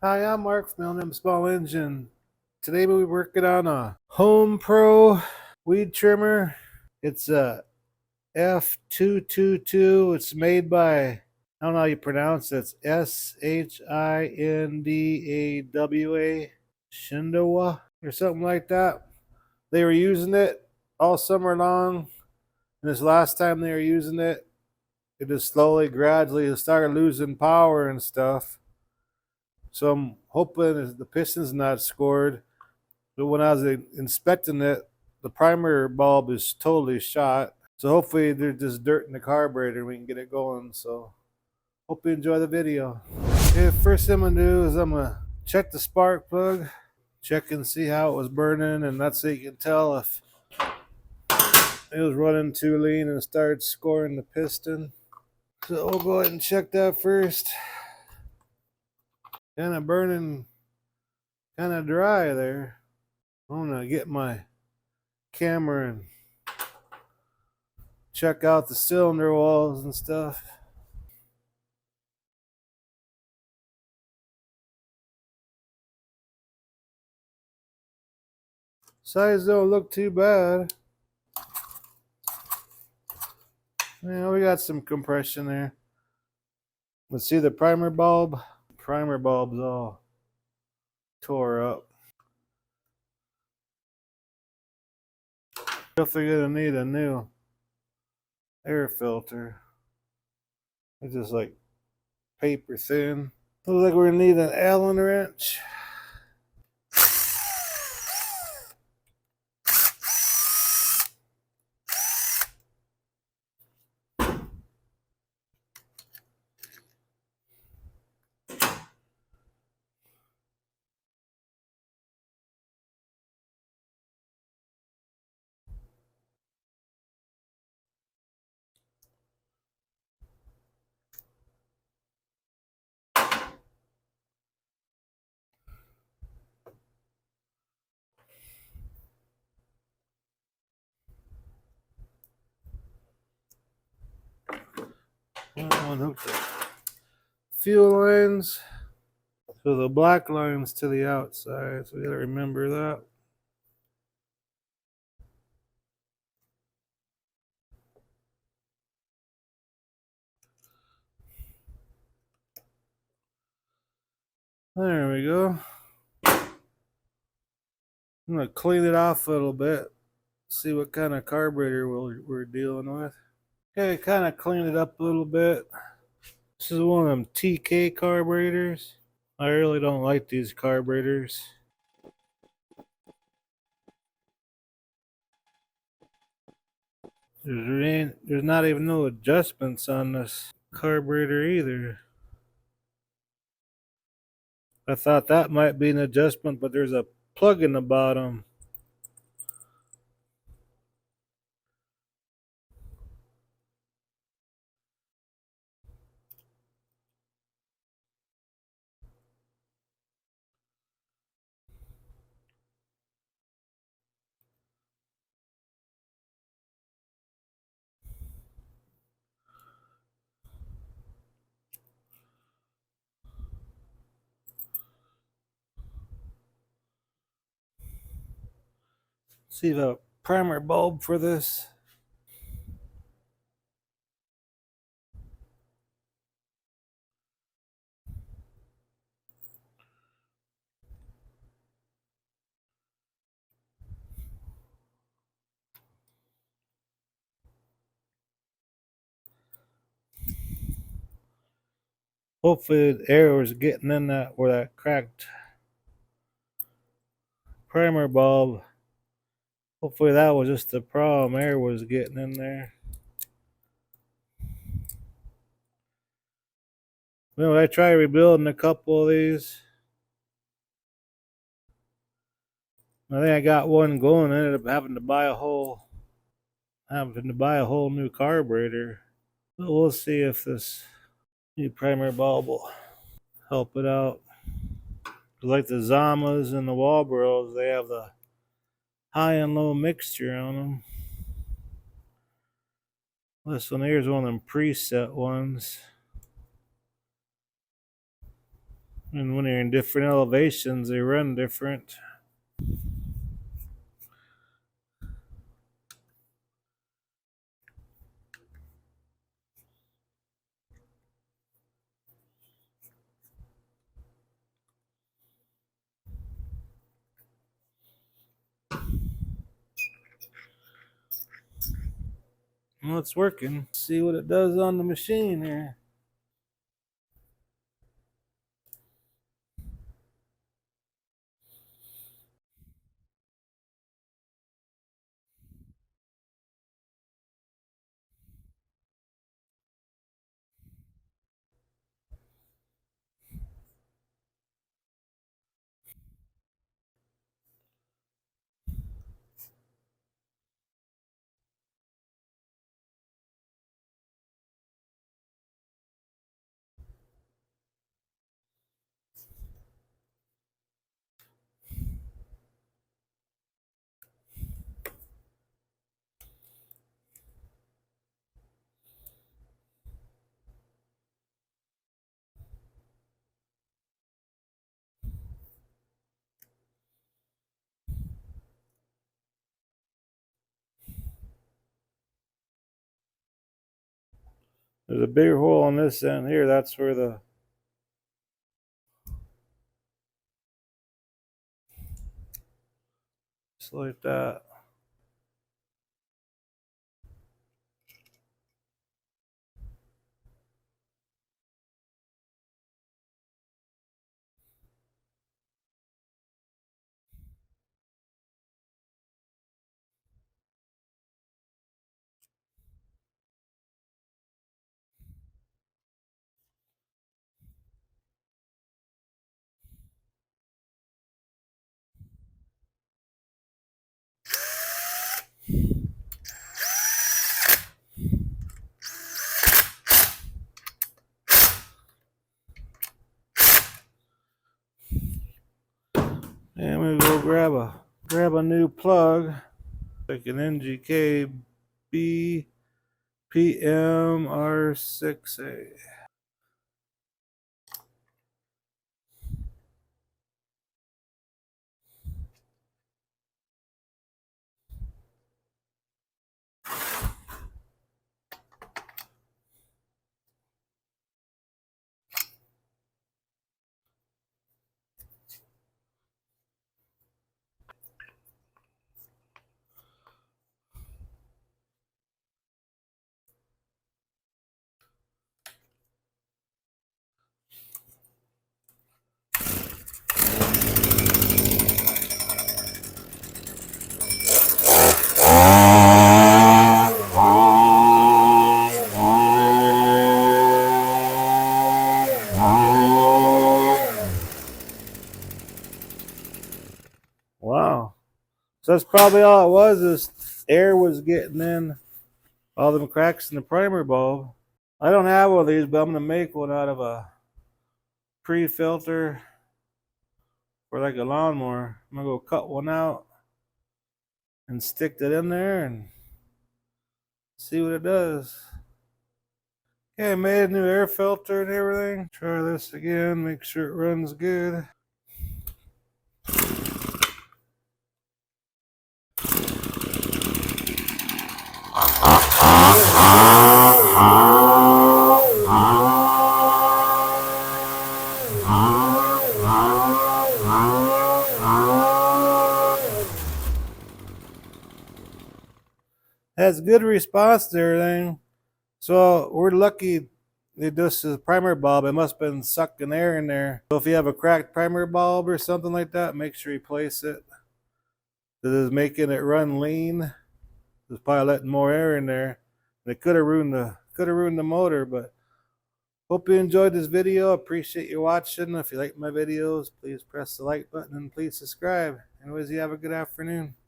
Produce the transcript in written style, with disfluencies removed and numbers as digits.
Hi, I'm Mark from L&M Small Engine. Today we'll be working on a HomePro weed trimmer. It's a F222. It's made by, I don't know how you pronounce it. It's Shindawa, Shindawa, or something like that. They were using it all summer long, and this last time they were using it, it just slowly, gradually started losing power and stuff. So I'm hoping the piston's not scored. But when I was inspecting it, the primer bulb is totally shot. So hopefully there's just dirt in the carburetor and we can get it going. So hope you enjoy the video. Okay, first thing I'm gonna do is I'm gonna check the spark plug, check and see how it was burning, and that's so you can tell if it was running too lean and started scoring the piston. So we'll go ahead and check that first. Kind of burning, kind of dry there. I'm gonna get my camera and check out the cylinder walls and stuff. Size don't look too bad. Yeah, we got some compression there. Let's see the primer bulb. Primer bulb's all tore up. Definitely gonna need a new air filter. It's just like paper thin. Looks like we're gonna need an Allen wrench. Unhook the fuel lines. So the black line's to the outside, so we gotta remember that. There we go. I'm gonna clean it off a little bit, see what kind of carburetor we're dealing with. Okay, kind of clean it up a little bit. This is one of them TK carburetors. I really don't like these carburetors. There's not even no adjustments on this carburetor either. I thought that might be an adjustment, but there's a plug in the bottom. See the primer bulb for this. Hopefully the air was getting in that where that cracked primer bulb. Hopefully that was just the problem. Air was getting in there. Well, I tried rebuilding a couple of these. I think I got one going. I ended up having to buy a whole new carburetor. But we'll see if this new primer bulb will help it out. Like the Zamas and the Walbros, they have the high and low mixture on them. This one here is one of them preset ones. And when they're in different elevations, they run different. Well, it's working. Let's see what it does on the machine here. There's a bigger hole on this end here. That's where the just like that. And I'm gonna go grab a new plug, like an NGK BPMR6A. Wow. So that's probably all it was, is air was getting in all them cracks in the primer bulb. I don't have one of these, but I'm gonna make one out of a pre-filter for like a lawnmower. I'm gonna go cut one out and stick that in there and see what it does. Okay, I made a new air filter and everything. Try this again, make sure it runs good. Has good response to everything. So we're lucky this is a primer bulb. It must have been sucking air in there. So if you have a cracked primer bulb or something like that, make sure you replace it. This is making it run lean. It's probably letting more air in there. And it could have ruined the motor, but hope you enjoyed this video. Appreciate you watching. If you like my videos, please press the like button and please subscribe. Anyways, you have a good afternoon.